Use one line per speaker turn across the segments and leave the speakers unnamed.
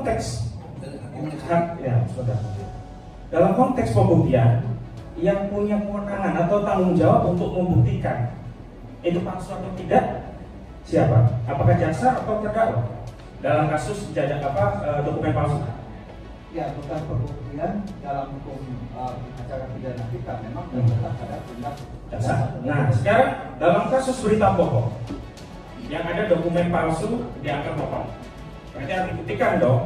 konteks ya, saudara. Dalam konteks pembuktian, yang punya kewenangan atau tanggung jawab untuk membuktikan itu palsu atau tidak siapa? Apakah jaksa atau terdakwa dalam kasus dokumen palsu?
Ya, bukan pembuktian dalam hukum acara pidana kita memang terletak pada tindak
jaksa. Nah, sekarang dalam kasus berita bohong yang ada dokumen palsu dianggap bohong, berarti harus dibuktikan dong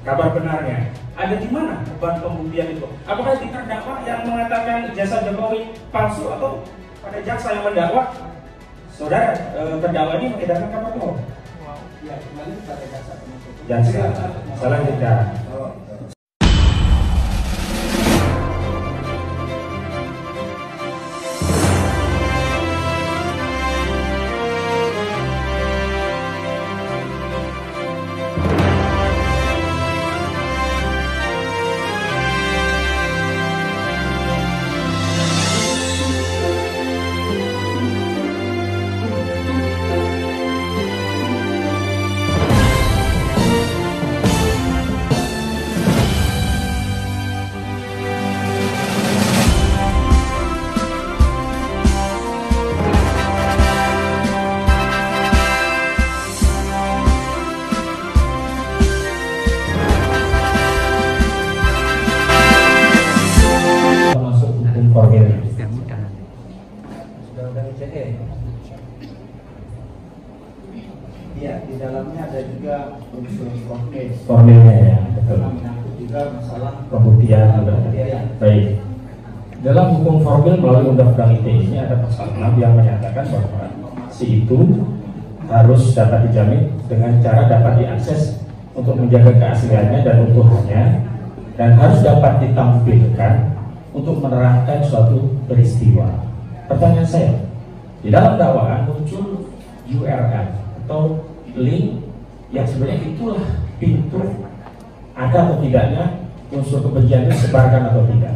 kabar benarnya. Ada di mana beban pembuktian itu? Apakah di terdakwa yang mengatakan ijazah Jokowi palsu atau pada jaksa yang mendakwa saudara terdakwa ini mengedarkan kabar bohong?
Ya, kembali pada jaksa penuntut.
Jaksa. Selanjutnya.
Iya, di dalamnya ada juga unsur
formilnya ya, betul.
Menyangkut juga masalah
Pembuktian. Baik. Dalam hukum formil melalui Undang-Undang ITE ini ada pasal 6 yang menyatakan bahwa si itu harus dapat dijamin dengan cara dapat diakses untuk menjaga keasliannya dan utuhannya, dan harus dapat ditampilkan untuk menerangkan suatu peristiwa. Pertanyaan saya, di dalam dakwaan muncul URL atau link yang sebenarnya itulah pintu ada atau tidaknya unsur kebencian itu disebarkan atau tidak.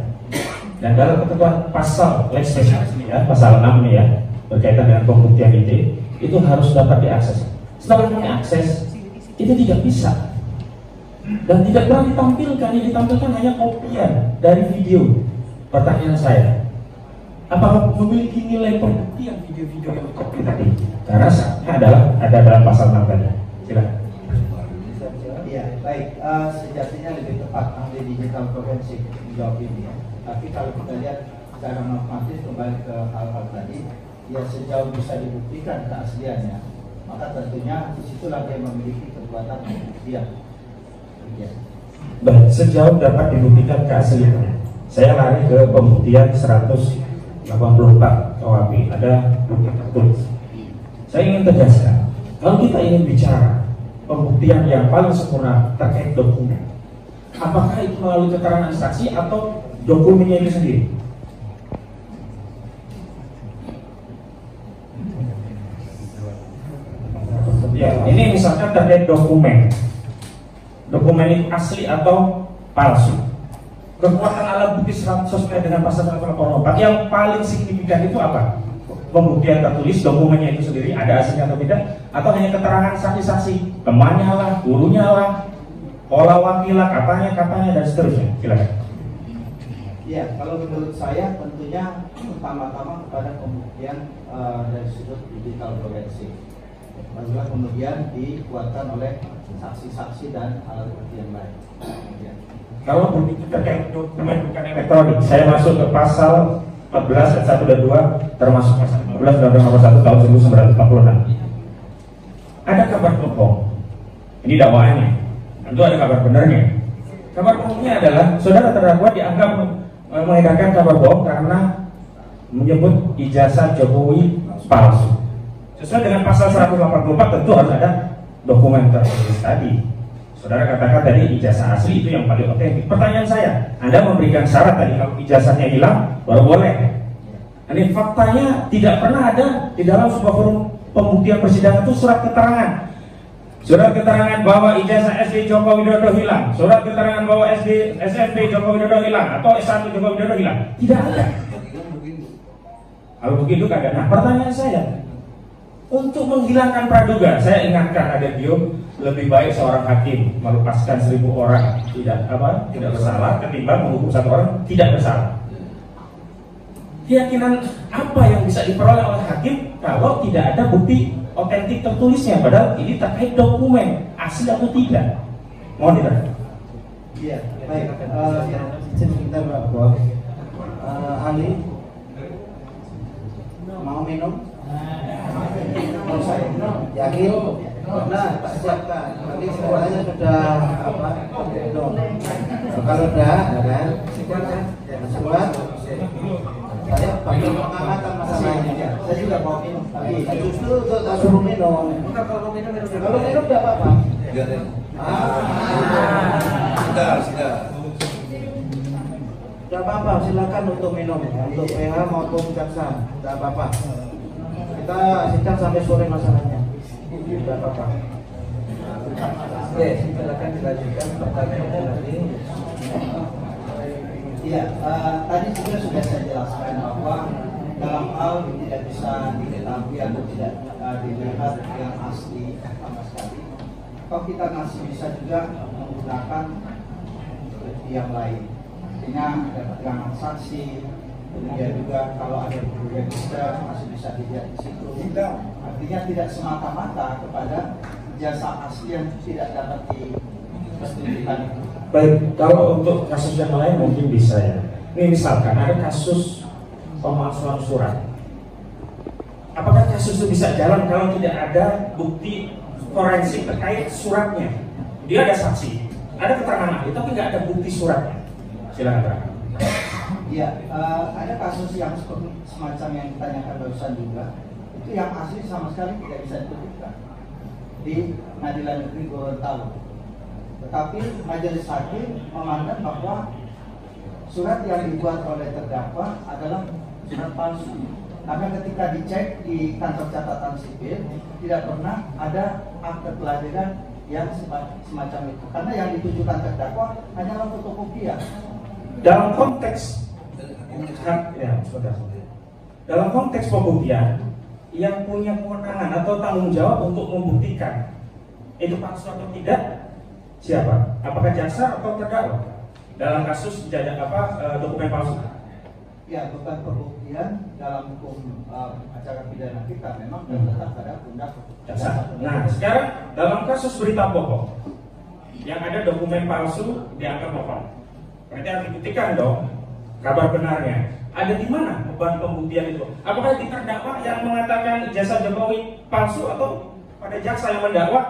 Dan dalam ketentuan pasal lex specialis ya, pasal 6 nih ya, berkaitan dengan pembuktian itu harus dapat diakses. Setelah diakses, itu tidak bisa dan tidak pernah ditampilkan. Yang ditampilkan hanya kopian dari video. Pertanyaan saya, apakah memiliki nilai pembuktian video-video yang dikopi tadi? Karena adalah ada dalam pasal 6 tadi. Silakan.
Ya, baik. Sejatinya lebih tepat ahli digital forensik menjawab ini ya. Tapi kalau kita lihat secara normatif kembali ke hal-hal tadi, ya sejauh bisa dibuktikan keasliannya, maka tentunya disitulah dia memiliki kekuatan pembuktian. Ya.
Baik, sejauh dapat dibuktikan keasliannya. Saya lari ke pembuktian 184 KUHP. Ada bukti tertulis. Saya ingin tegaskan, kalau kita ingin bicara pembuktian yang paling sempurna terkait dokumen, apakah itu melalui keterangan saksi atau dokumennya itu sendiri? Ya, ini misalkan terkait dokumen. Dokumen itu asli atau palsu. Kekuatan alat bukti sesuai dengan pasal 184 yang paling signifikan itu apa? Pembuktian tertulis, dokumennya itu sendiri ada aslinya atau tidak, atau hanya keterangan saksi-saksi, temannya lah, gurunya lah, pola wakil lah, katanya dan seterusnya. Silakan.
Ya, kalau menurut saya tentunya pertama-tama kepada pembuktian dari sudut digital forensik. Barulah kemudian dikuatkan oleh saksi-saksi dan alat bukti yang lain. Ya.
Kalau bukti terkait dokumen bukan elektronik, saya masuk ke pasal 14 ayat 1 dan 2 termasuk pasal 15 Undang-Undang Nomor 1 Tahun 1946. Ada kabar bohong. Ini dakwaannya. Tentu ada kabar benarnya. Kabar bohongnya adalah saudara terdakwa dianggap mengedarkan kabar bohong karena menyebut ijazah Jokowi palsu. Sesuai dengan pasal 184 tentu harus ada dokumen tertulis tadi. Saudara katakan tadi ijazah asli itu yang paling otentik. Pertanyaan saya, Anda memberikan syarat tadi kalau ijazahnya hilang baru boleh. Ini faktanya tidak pernah ada di dalam sebuah forum pembuktian persidangan itu surat keterangan. Surat keterangan bahwa ijazah SD Joko Widodo hilang, surat keterangan bahwa SMP Joko Widodo hilang atau S1 Joko Widodo hilang. Tidak ada. Kalau begitu kagak. Nah, pertanyaan saya, Untuk menghilangkan praduga, saya ingatkan ada Dio, lebih baik seorang hakim melepaskan 1000 orang tidak bersalah ketimbang menghukum 1 orang tidak bersalah. Keyakinan apa yang bisa diperoleh oleh hakim kalau tidak ada bukti otentik tertulisnya, padahal ini terkait dokumen asli atau tidak? Mohon ditanya.
Iya, baik. Kita berapa? Ali mau minum? Mau saya yakin? Nah, tak siapkan. Nanti semuanya sudah minum. Kalau sudah, kan? Sudah. Saya pakai pengamatan masalahnya. Saya juga mau minum. Tapi justru untuk suruh minum. Kalau minum tidak apa-apa. Sudah. Tidak apa-apa, silakan untuk minum untuk PH maupun jaksa, tidak apa-apa. Kita sidang sampai sore masalahnya, tidak apa-apa. Oke, silakan dilanjutkan pertanyaannya lagi. Iya, tadi juga sudah saya jelaskan bahwa dalam hal tidak bisa diketahui atau tidak dilihat yang asli sama sekali. Kalau kita masih bisa juga menggunakan yang lain. Artinya ada keterangan saksi, kemudian juga kalau ada buku register masih bisa dilihat di situ. Artinya tidak semata-mata kepada jasa asli yang tidak dapat dipertunjukkan.
Baik, kalau untuk kasus yang lain mungkin bisa ya. Ini misalkan ada kasus pemalsuan surat. Apakah kasus itu bisa jalan kalau tidak ada bukti forensik terkait suratnya? Dia ada saksi, ada keterangan ahli, tapi nggak ada bukti suratnya. Silakan.
Iya, ada kasus yang semacam yang ditanyakan barusan juga. Itu yang asli sama sekali tidak bisa ditunjukkan di Pengadilan Negeri Gorontalo. Tetapi majelis hakim memandang bahwa surat yang dibuat oleh terdakwa adalah surat palsu. Karena ketika dicek di kantor catatan sipil tidak pernah ada akte kelahiran yang semacam itu. Karena yang ditujukan terdakwa hanyalah fotokopian.
Dalam konteks dalam konteks pembuktian, yang punya kewenangan atau tanggung jawab untuk membuktikan itu palsu atau tidak siapa? Apakah jaksa atau terdakwa dalam kasus dokumen palsu?
Ya, beban pembuktian dalam hukum acara pidana kita memang terletak pada pundak
jaksa. Nah, sekarang dalam kasus berita bohong yang ada dokumen palsu dianggap bohong, berarti harus dibuktikan dong kabar benarnya. Ada di mana beban pembuktian itu? Apakah di terdakwa yang mengatakan ijazah Jokowi palsu atau pada jaksa yang mendakwa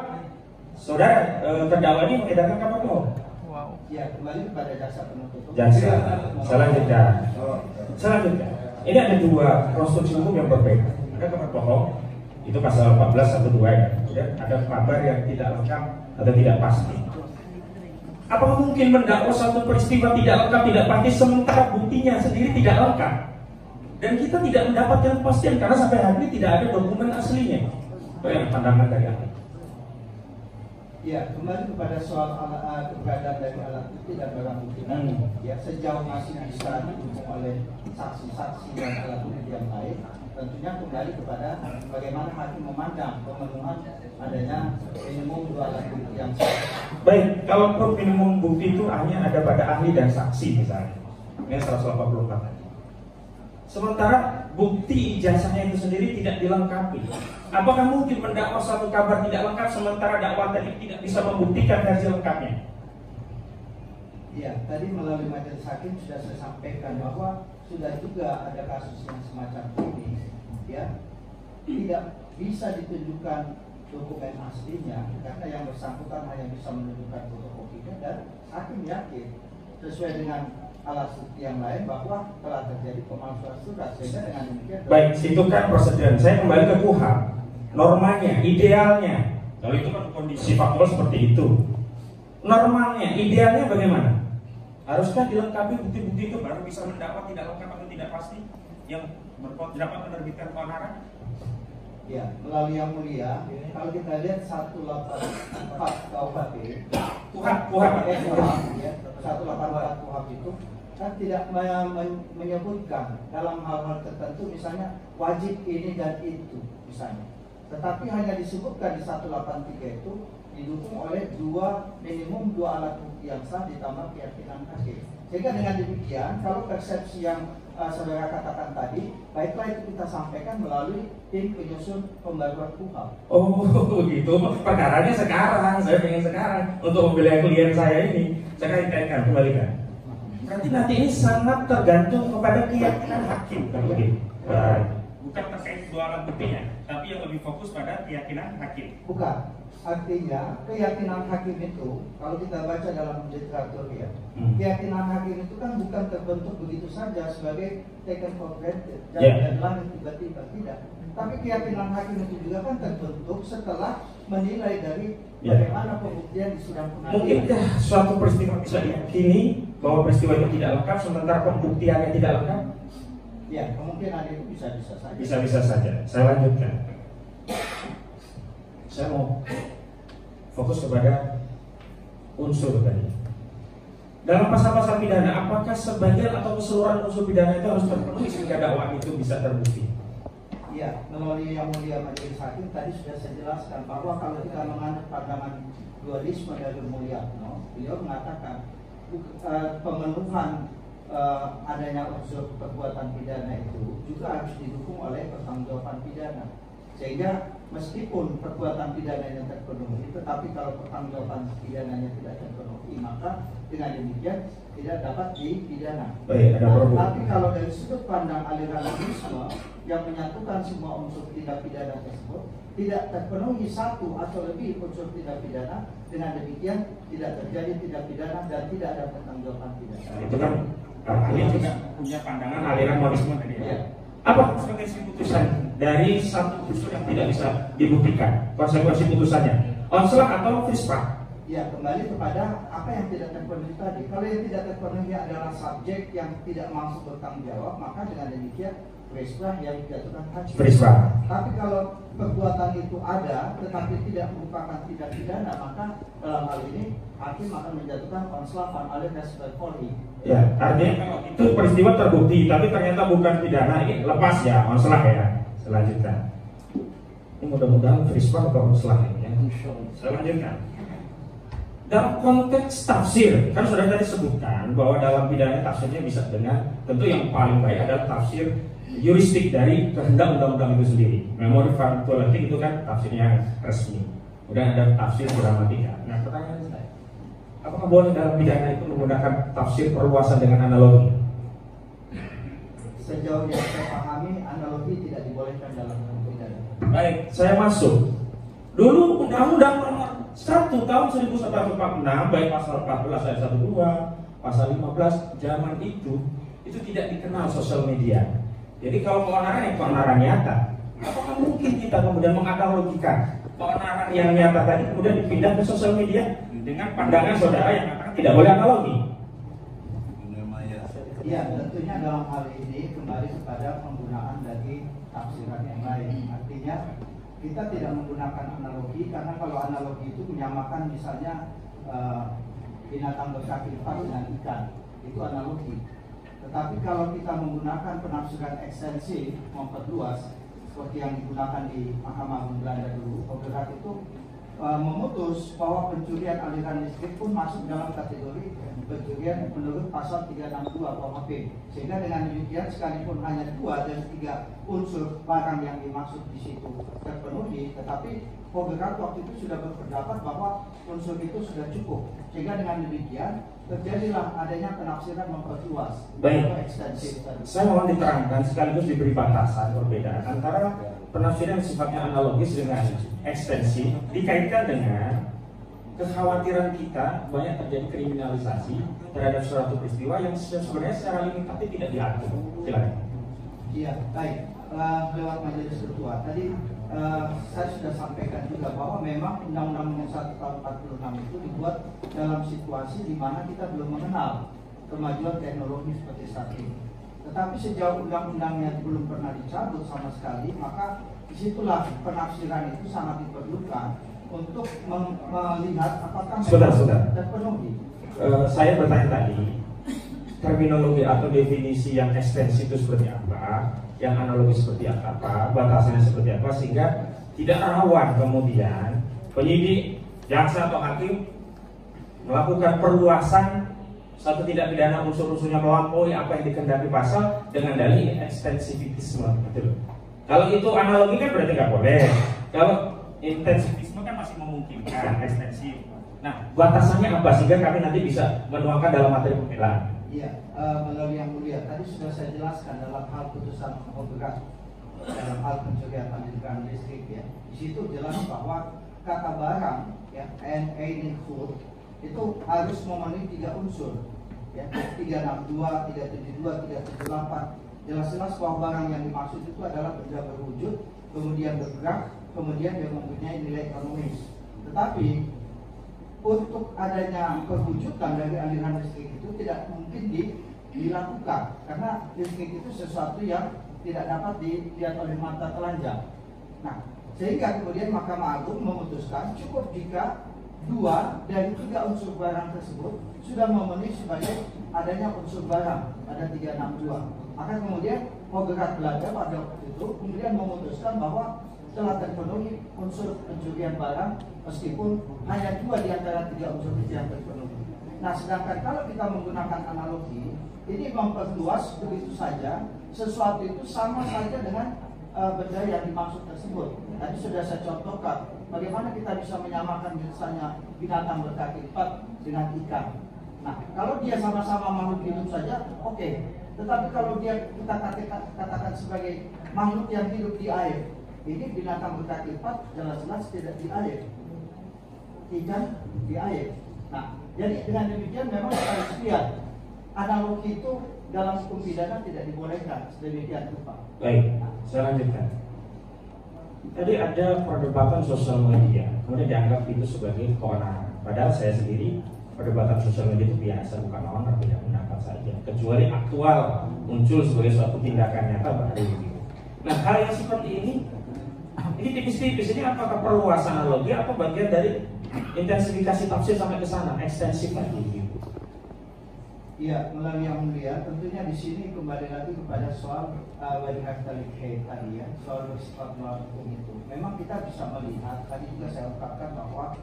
saudara terdakwa ini mengedarkan kabar bohong?
Wow. Ya, kembali kepada jaksa penuntut.
Jaksa. Selanjutnya, ini ada 2 konstruksi hukum yang berbeda. Ada kabar bohong, itu pasal 14 1 2 ya. Kemudian ada kabar yang tidak lengkap atau tidak pasti. Apakah mungkin mendakwa suatu peristiwa tidak lengkap, tidak pasti, sementara buktinya sendiri tidak lengkap? Dan kita tidak mendapatkan kepastian karena sampai hari ini tidak ada dokumen aslinya. Itu yang pandangan dari ahli.
Ya, kembali kepada soal keberadaan dari alat bukti dan barang bukti. Ya, sejauh masih bisa didukung oleh saksi-saksi dan alat bukti yang lain, tentunya kembali kepada bagaimana hakim memandang pemenuhan adanya minimum 2 alat bukti yang sah.
Baik, kalau minimum bukti itu hanya ada pada ahli dan saksi misalnya. Ini 184. Sementara bukti ijazahnya itu sendiri tidak dilengkapi. Apakah mungkin mendakwa suatu kabar tidak lengkap sementara dakwaan tadi tidak bisa membuktikan versi lengkapnya?
Ya, tadi melalui majelis hakim sudah saya sampaikan bahwa sudah juga ada kasus yang semacam ini, ya, tidak bisa ditunjukkan dokumen aslinya karena yang bersangkutan hanya bisa menunjukkan fotokopinya dan hakim yakin sesuai dengan alat bukti yang lain bahwa telah terjadi pemalsuan surat, sehingga dengan demikian.
Baik, itu kan prosedur. Saya kembali ke KUHP. Normanya, idealnya, kalau itu kan kondisi faktual seperti itu. Normalnya, idealnya bagaimana? Haruskah dilengkapi bukti-bukti itu baru bisa mendakwa tidak lengkap atau tidak pasti yang dapat menerbitkan keonaran?
Ya, melalui yang mulia, kalau kita lihat 184 KUHP, KUHP ya, 184 KUHP itu kan tidak menyebutkan dalam hal-hal tertentu, misalnya wajib ini dan itu, misalnya. Tetapi hanya disebutkan di 183 itu didukung oleh minimum dua alat bukti yang sah ditambah keyakinan hakim. Sehingga dengan demikian, kalau persepsi yang saudara katakan tadi, baiklah itu kita sampaikan melalui tim penyusun pembaruan KUHP.
Oh gitu, perkaranya sekarang, saya pengen sekarang untuk membela klien saya ini. Saya kaitkan kembalikan. Berarti nanti ini sangat tergantung kepada keyakinan hakim, kan begitu? Bukan terkait dua alat buktinya, tapi yang lebih fokus pada keyakinan hakim.
Bukan. Artinya keyakinan hakim itu, kalau kita baca dalam literatur ya, keyakinan hakim itu kan bukan terbentuk begitu saja sebagai taken for granted, dan langit tiba-tiba, tidak. Tapi keyakinan hakim itu juga kan terbentuk setelah menilai dari bagaimana pembuktian di sidang pengadilan.
Mungkinkah suatu peristiwa bisa diyakini bahwa peristiwa itu tidak lengkap sementara pembuktiannya tidak lengkap?
Ya, kemungkinan itu bisa-bisa saja.
Bisa-bisa saja. Saya lanjutkan. Saya mau fokus kepada unsur tadi. Dalam pasal-pasal pidana, apakah sebagian atau keseluruhan unsur pidana itu harus terpenuhi sehingga dakwaan itu bisa terbukti?
Ya, melalui yang mulia majelis hakim tadi sudah saya jelaskan bahwa kalau kita menganut pandangan dualisme dari mulia, beliau mengatakan pemenuhan adanya unsur perbuatan pidana itu juga harus didukung oleh pertanggungjawaban pidana. Sehingga meskipun perbuatan pidananya terpenuhi, tetapi kalau pertanggungjawaban pidananya tidak terpenuhi, maka dengan demikian tidak dapat dipidana. Tapi kalau dari sudut pandang aliran dualisme yang menyatukan semua unsur tindak pidana tersebut, tidak terpenuhi satu atau lebih unsur tindak pidana, dengan demikian tidak terjadi tindak pidana dan tidak ada pertanggungjawaban pidana.
Itu kan ini juga punya pandangan aliran dualisme tadi ya. Apa konsekuensi putusan dari satu unsur yang tidak bisa dibuktikan? Konsekuensi putusannya onslaught atau frispa?
Ya, kembali kepada apa yang tidak terpenuhi tadi. Kalau yang tidak terpenuhi adalah subjek yang tidak mampu bertanggung jawab, maka dengan demikian frispa yang dijatuhkan hakim.
Frispa.
Tapi kalau perbuatan itu ada tetapi tidak merupakan tindak pidana, maka dalam hal ini hakim akan menjatuhkan onslaught alias berpolri.
Ya, artinya kalau itu peristiwa terbukti tapi ternyata bukan pidana, ini lepas ya, onslaught ya. Selanjutnya, ini mudah-mudahan frispa atau onslaught ya. Selanjutnya, dalam konteks tafsir, kan sudah tadi sebutkan bahwa dalam pidana tafsirnya bisa dengan, tentu yang paling baik adalah tafsir juristik dari kehendak undang-undang itu sendiri. Memori faktualistik itu kan tafsirnya resmi. Kemudian ada tafsir gramatika. Nah, pertanyaan saya, apakah boleh dalam pidana itu menggunakan tafsir perluasan dengan analogi?
Sejauh yang saya pahami, analogi tidak dibolehkan dalam pidana.
Baik, saya masuk. Dulu Undang-Undang Nomor 1 tahun 1946, baik pasal 14 ayat 12, pasal 15, zaman itu tidak dikenal sosial media. Jadi kalau keonaran yang keonaran nyata, apakah mungkin kita kemudian menganalogikan keonaran yang nyata tadi kemudian dipindah ke sosial media dengan pandangan saudara yang mengatakan tidak boleh analogi?
Ya, tentunya dalam hal ini kembali kepada penggunaan dari tafsiran yang lain. Artinya kita tidak menggunakan analogi karena kalau analogi itu menyamakan misalnya binatang berkaki empat dengan ikan, itu analogi. Tetapi kalau kita menggunakan penafsiran ekstensif memperluas seperti yang digunakan di Mahkamah Agung Belanda dulu, Hogerat itu memutus bahwa pencurian aliran listrik pun masuk dalam kategori pencurian menurut pasal 362 KUHP. Sehingga dengan demikian sekalipun hanya 2 dari 3 unsur barang yang dimaksud di situ terpenuhi, tetapi Hogerat waktu itu sudah berpendapat bahwa unsur itu sudah cukup. Sehingga dengan demikian terjadilah adanya penafsiran memperluas.
Baik, saya mohon diterangkan sekaligus diberi batasan perbedaan antara penafsiran yang sifatnya analogis dengan ekstensif dikaitkan dengan kekhawatiran kita banyak terjadi kriminalisasi terhadap suatu peristiwa yang sebenarnya secara limitatif tidak diatur. Silakan.
Iya, baik. Lewat majelis ketua tadi saya sudah sampaikan juga bahwa memang Undang-Undang Nomor 1 Tahun 46 itu dibuat dalam situasi di mana kita belum mengenal kemajuan teknologi seperti saat ini. Tetapi sejauh undang-undangnya belum pernah dicabut sama sekali, maka disitulah penafsiran itu sangat diperlukan untuk melihat apakah terpenuhi.
Saya bertanya tadi, terminologi atau definisi yang ekstensif itu seperti apa, yang analogis seperti apa, batasannya seperti apa, sehingga tidak rawan kemudian penyidik, jaksa atau hakim melakukan perluasan satu tindak pidana unsur-unsurnya melampaui apa yang dikehendaki pasal dengan dalih ekstensivitisme, gitu. Kalau itu analogi kan berarti nggak boleh. Kalau intensivisme kan masih memungkinkan ekstensif. Nah, batasannya apa sehingga kami nanti bisa menuangkan dalam materi pembelaan?
Iya, melalui yang mulia. Tadi sudah saya jelaskan dalam hal putusan pemberat, dalam hal pencurian aliran listrik ya. Di situ jelas bahwa kata barang ya, and itu harus memenuhi 3 unsur ya, 362, 372, 378. Jelas-jelas bahwa barang yang dimaksud itu adalah benda berwujud, kemudian bergerak, kemudian yang mempunyai nilai ekonomis. Tetapi untuk adanya perwujudan dari aliran listrik itu tidak mungkin dilakukan karena listrik itu sesuatu yang tidak dapat dilihat oleh mata telanjang. Nah, sehingga kemudian Mahkamah Agung memutuskan cukup jika 2 dari 3 unsur barang tersebut sudah memenuhi sebagai adanya unsur barang pada 362. Maka kemudian Penggugat Belanda pada waktu itu kemudian memutuskan bahwa telah terpenuhi unsur pencurian barang meskipun hanya 2 di antara 3 unsur itu yang terpenuhi. Nah, sedangkan kalau kita menggunakan analogi, ini memperluas begitu saja sesuatu itu sama saja dengan benda yang dimaksud tersebut. Tadi sudah saya contohkan bagaimana kita bisa menyamakan misalnya binatang berkaki 4 dengan ikan. Nah, kalau dia sama-sama makhluk hidup saja, oke. Tetapi kalau dia kita katakan sebagai makhluk yang hidup di air, ini binatang berkaki 4 jelas-jelas tidak di air, ikan di air. Nah, jadi dengan demikian memang harus lihat analogi itu dalam hukum pidana tidak dibolehkan sedemikian rupa.
Baik, saya lanjutkan. Tadi ada perdebatan sosial media, kemudian dianggap itu sebagai kewenangan. Padahal saya sendiri perdebatan sosial media itu biasa, bukan lawan tapi tidak pendapat saja. Kecuali aktual muncul sebagai suatu tindakan nyata baru begitu. Nah, hal yang seperti ini tipis-tipis. Ini apakah perluasan analogi atau bagian dari intensifikasi tafsir sampai ke sana, ekstensif lagi gitu?
Iya, melalui yang mulia, tentunya di sini kembali lagi kepada soal wajah tadi ya, soal bersifat melawan hukum itu. Memang kita bisa melihat, tadi juga saya ungkapkan bahwa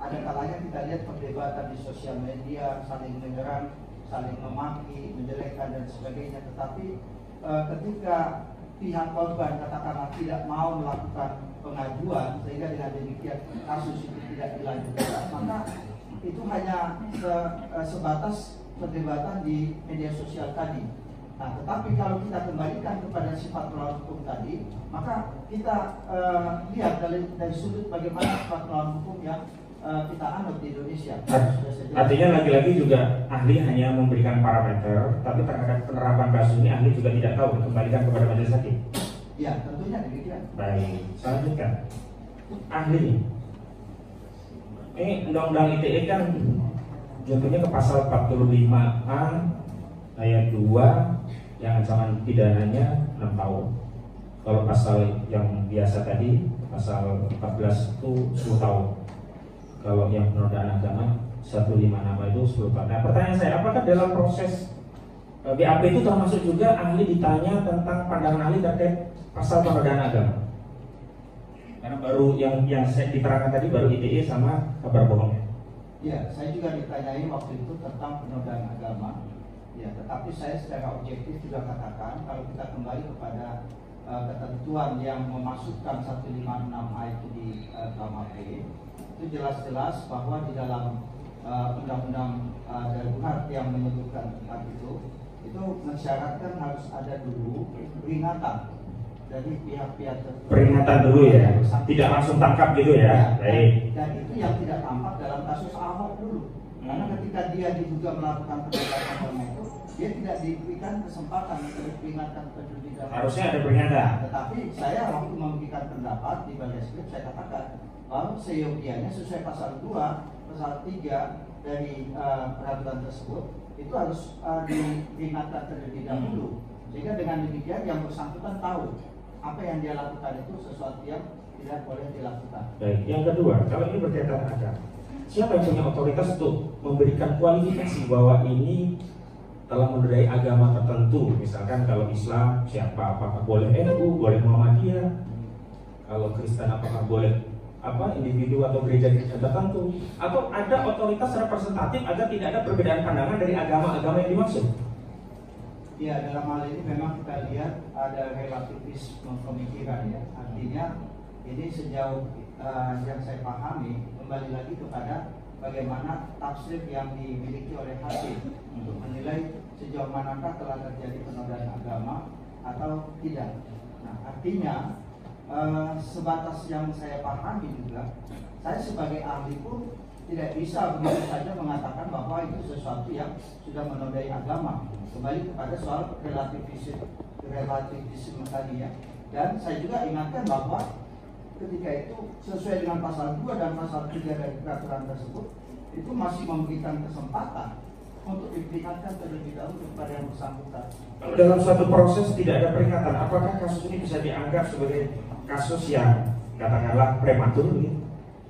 ada kalanya kita lihat perdebatan di sosial media, saling menyerang, saling memaki, menjelekkan dan sebagainya. Tetapi ketika pihak korban katakanlah tidak mau melakukan pengajuan sehingga dengan demikian kasus itu tidak dilanjutkan, maka itu hanya sebatas perdebatan di media sosial tadi. Nah, tetapi kalau kita kembalikan kepada sifat melawan hukum tadi, maka kita lihat dari sudut bagaimana sifat melawan hukum yang kita anut di Indonesia.
Artinya lagi-lagi juga ahli hanya memberikan parameter, tapi terhadap penerapan kasus ini ahli juga tidak tahu, kembalikan kepada majelis hakim.
Ya, tentunya demikian.
Baik, selanjutnya ahli. Ini undang-undang ITE kan jatuhnya ke pasal 45A ayat 2 yang ancaman pidananya 6 tahun. Kalau pasal yang biasa tadi pasal 14 itu 10 tahun. Kalau yang penodaan agama 156 itu 10 tahun. Nah, pertanyaan saya, apakah dalam proses BAP itu termasuk juga ahli ditanya tentang pandangan ahli terkait pasal penodaan agama? Karena baru yang saya diterangkan tadi baru ITE sama kabar bohong.
Ya, saya juga ditanyai waktu itu tentang penodaan agama. Ya, tetapi saya secara objektif juga katakan kalau kita kembali kepada ketentuan yang memasukkan 156A itu di KUHP, itu jelas-jelas bahwa di dalam undang-undang darurat yang menyebutkan tentang itu mensyaratkan harus ada dulu peringatan dari pihak-pihak tertentu.
Peringatan dulu ya, tidak langsung tangkap gitu ya. Baik.
Dan itu yang tidak tampak dalam kasus Ahok dulu. Karena ketika dia diduga melakukan perbuatan itu, dia tidak diberikan kesempatan untuk diperingatkan terlebih dahulu.
Harusnya ada peringatan.
Tetapi saya waktu memberikan pendapat di bagian skrip, saya katakan bahwa seyogianya sesuai pasal 2, pasal 3 dari peraturan tersebut itu harus diperingatkan terlebih dahulu. Sehingga dengan demikian yang bersangkutan tahu apa yang dia lakukan itu sesuatu yang tidak boleh dilakukan.
Baik, yang kedua, kalau ini berkaitan agama, siapa yang punya otoritas untuk memberikan kualifikasi bahwa ini telah menodai agama tertentu? Misalkan kalau Islam siapa, apakah boleh NU, boleh Muhammadiyah? Kalau Kristen apakah boleh individu atau gereja tertentu, atau ada otoritas representatif agar tidak ada perbedaan pandangan dari agama-agama yang dimaksud?
Ya, dalam hal ini memang kita lihat ada relativisme pemikiran ya. Artinya ini sejauh yang saya pahami kembali lagi kepada bagaimana tafsir yang dimiliki oleh hakim untuk menilai sejauh manakah telah terjadi penodaan agama atau tidak. Nah, artinya sebatas yang saya pahami juga, saya sebagai ahli pun tidak bisa begitu saja mengatakan bahwa itu sesuatu yang sudah menodai agama. Kembali kepada soal relativisme tadi ya. Dan saya juga ingatkan bahwa ketika itu sesuai dengan pasal 2 dan pasal 3 dari peraturan tersebut, itu masih memberikan kesempatan untuk diperingatkan terlebih dahulu kepada yang bersangkutan.
Dalam suatu proses tidak ada peringatan, apakah kasus ini bisa dianggap sebagai kasus yang katakanlah prematur gitu?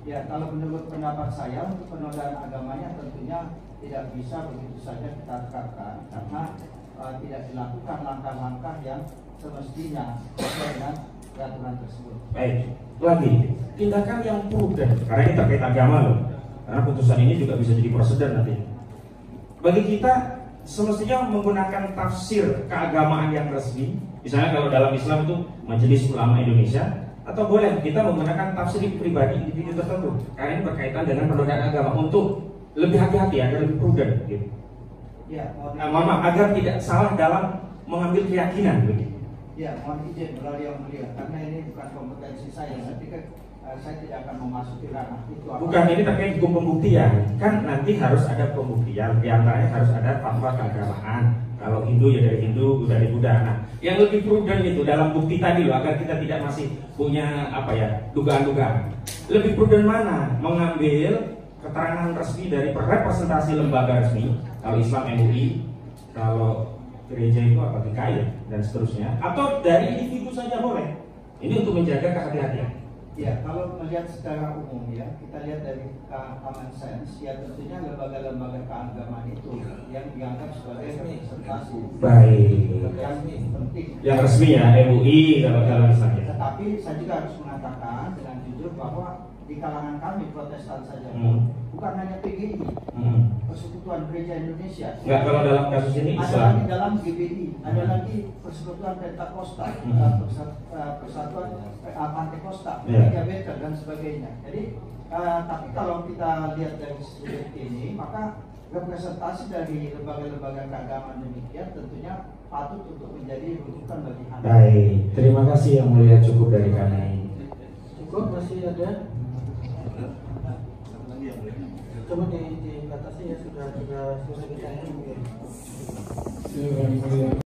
Ya, kalau menurut pendapat saya untuk penodaan agamanya tentunya tidak bisa begitu saja kita terapkan karena tidak dilakukan langkah-langkah yang semestinya sesuai dengan peraturan tersebut.
Baik, lagi tindakan yang prudent karena ini terkait agama loh, karena putusan ini juga bisa jadi prosedur nanti. Bagi kita semestinya menggunakan tafsir keagamaan yang resmi. Misalnya kalau dalam Islam itu Majelis Ulama Indonesia, atau boleh kita menggunakan tafsir pribadi individu tertentu karena ini berkaitan dengan penodaan agama untuk lebih hati-hati, agar lebih prudent gitu.
Ya,
mohon maaf, agar tidak salah dalam mengambil keyakinan begitu.
Ya, mohon izin melalui yang mulia karena ini bukan kompetensi saya pikir saya tidak akan memasuki ranah itu.
Bukan, ini terkait hukum pembuktian. Kan nanti harus ada pembuktian, diantaranya harus ada fatwa keagamaan. Kalau Hindu ya dari Hindu, Buddha dari Buddha. Nah, yang lebih prudent itu dalam bukti tadi loh, agar kita tidak masih punya dugaan-dugaan. Lebih prudent mana? Mengambil keterangan resmi dari representasi lembaga resmi, kalau Islam MUI, kalau gereja itu GKI dan seterusnya, atau dari individu saja boleh. Ini untuk menjaga kehati-hatian.
Ya, kalau melihat secara umum ya, kita lihat dari common sense, ya tentunya lembaga-lembaga keagamaan itu yang dianggap sebagai representasi.
Baik.
Yang penting.
Yang resmi ya, MUI kalau dalam Islam.
Tetapi saya juga harus mengatakan dengan jujur bahwa di kalangan kami Protestan saja, bukan hanya PGI, Persekutuan Gereja Indonesia.
Enggak, kalau dalam kasus ini
ada
Islam.
lagi dalam GBI, ada lagi Persekutuan Pentakosta, Persatuan Pantekosta, Gereja Betel dan sebagainya. Jadi, tapi kalau kita lihat dari sudut ini, maka representasi dari lembaga-lembaga keagamaan demikian tentunya patut untuk menjadi rujukan bagi Anda.
Baik, terima kasih yang mulia, cukup dari kami.
Cukup, masih ada? Coba dibatasi ya, sudah selesai kita.